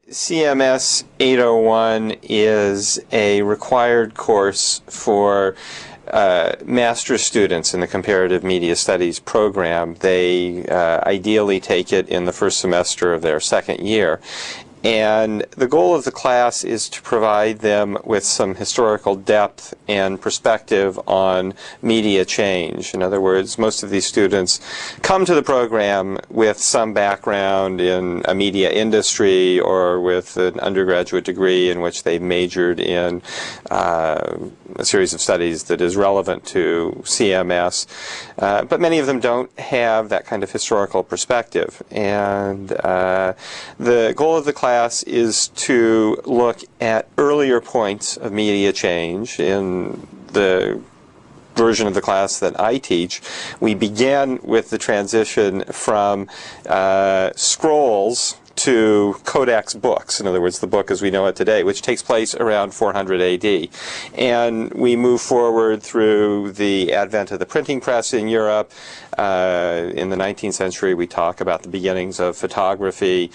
CMS 801 is a required course for master's students in the Comparative Media Studies program. They ideally take it in the first semester of their second year. And the goal of the class is to provide them with some historical depth and perspective on media change. In other words, most of these students come to the program with some background in a media industry or with an undergraduate degree in which they majored in a series of studies that is relevant to CMS. But many of them don't have that kind of historical perspective. And the goal of the class is to look at earlier points of media change. In the version of the class that I teach, we began with the transition from scrolls to codex books, in other words, the book as we know it today, which takes place around 400 AD. And we move forward through the advent of the printing press in Europe. In the 19th century, we talk about the beginnings of photography,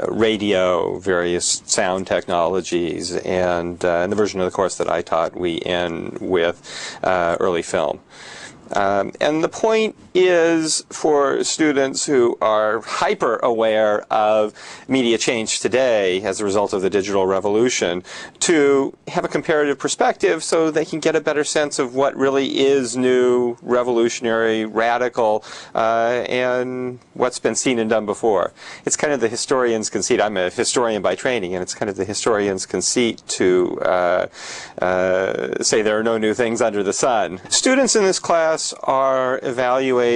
radio, various sound technologies, and in the version of the course that I taught, we end with early film. And the point is for students who are hyper aware of media change today as a result of the digital revolution to have a comparative perspective so they can get a better sense of what really is new, revolutionary, radical, and what's been seen and done before. It's kind of the historian's conceit. I'm a historian by training, and it's kind of the historian's conceit to say there are no new things under the sun. Students in this class are evaluated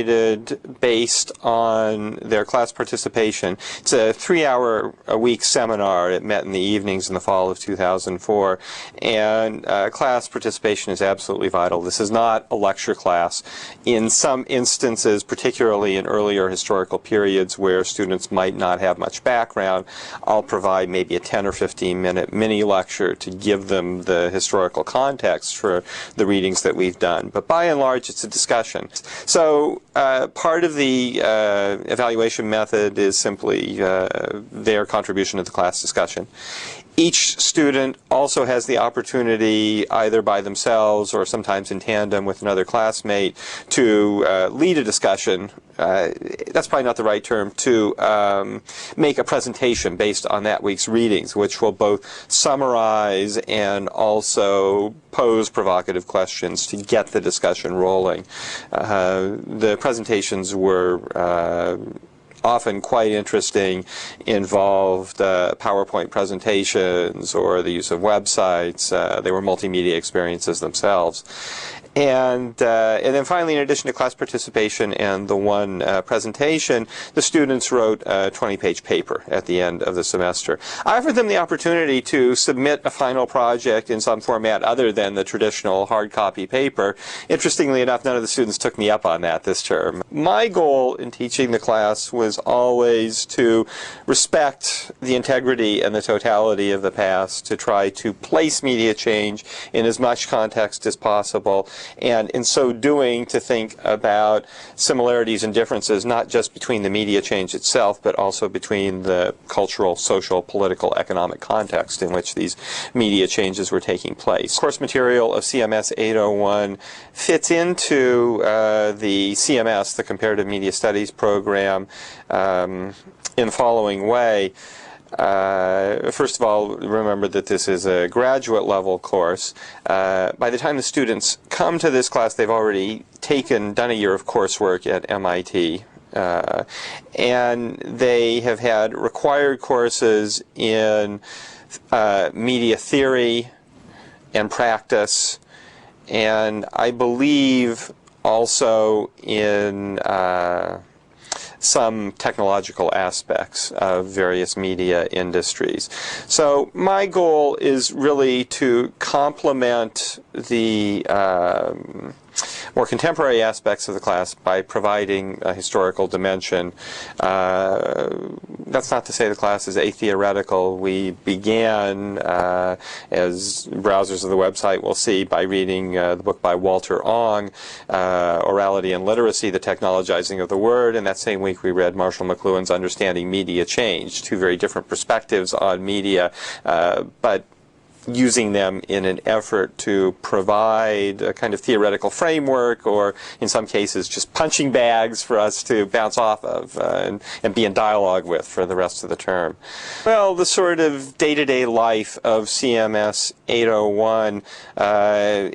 based on their class participation. It's a 3-hour-a-week seminar. It met in the evenings in the fall of 2004, and class participation is absolutely vital. This is not a lecture class. In some instances, particularly in earlier historical periods where students might not have much background, I'll provide maybe a 10 or 15-minute mini lecture to give them the historical context for the readings that we've done. But by and large, it's a discussion. So part of the evaluation method is simply their contribution to the class discussion. Each student also has the opportunity, either by themselves or sometimes in tandem with another classmate, to lead a discussion. That's probably not the right term, to make a presentation based on that week's readings, which will both summarize and also pose provocative questions to get the discussion rolling. The presentations were often quite interesting, involved PowerPoint presentations or the use of websites. They were multimedia experiences themselves. And then finally, in addition to class participation and the one presentation, the students wrote a 20-page paper at the end of the semester. I offered them the opportunity to submit a final project in some format other than the traditional hard copy paper. Interestingly enough, none of the students took me up on that this term. My goal in teaching the class was always to respect the integrity and the totality of the past, to try to place media change in as much context as possible, and in so doing to think about similarities and differences not just between the media change itself but also between the cultural, social, political, economic context in which these media changes were taking place. Course material of CMS 801 fits into the CMS, the Comparative Media Studies program, in the following way. First of all, remember that this is a graduate level course. By the time the students come to this class, they've already done a year of coursework at MIT. And they have had required courses in media theory and practice, and I believe also in some technological aspects of various media industries. So my goal is really to complement the more contemporary aspects of the class by providing a historical dimension. That's not to say the class is atheoretical. We began, as browsers of the website will see, by reading the book by Walter Ong, Orality and Literacy, The Technologizing of the Word, and that same week we read Marshall McLuhan's Understanding Media Change, two very different perspectives on media, but using them in an effort to provide a kind of theoretical framework, or in some cases just punching bags for us to bounce off of and be in dialogue with for the rest of the term. Well, the sort of day-to-day life of CMS 801 I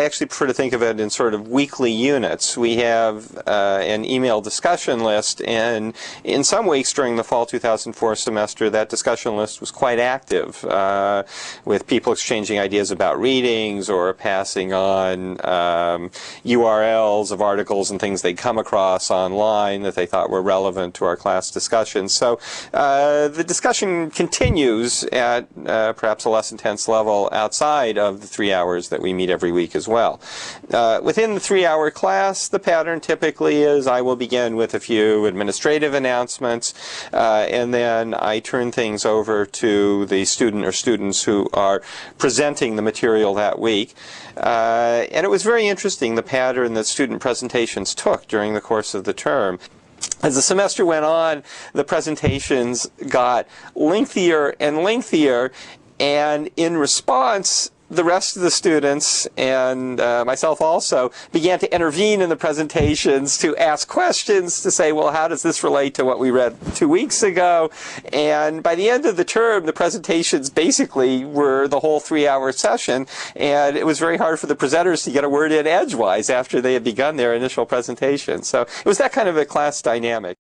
actually prefer to think of it in sort of weekly units. We have an email discussion list, and in some weeks during the fall 2004 semester that discussion list was quite active, with people exchanging ideas about readings or passing on URLs of articles and things they'd come across online that they thought were relevant to our class discussion. So the discussion continues at perhaps a less intense level outside of the 3 hours that we meet every week as well. Within the 3-hour class, the pattern typically is I will begin with a few administrative announcements, and then I turn things over to the student or students who are presenting the material that week. And it was very interesting, the pattern that student presentations took during the course of the term. As the semester went on, the presentations got lengthier and lengthier, and in response, the rest of the students, and myself also, began to intervene in the presentations to ask questions, to say, well, how does this relate to what we read 2 weeks ago? And by the end of the term, the presentations basically were the whole 3-hour session, and it was very hard for the presenters to get a word in edgewise after they had begun their initial presentation. So it was that kind of a class dynamic.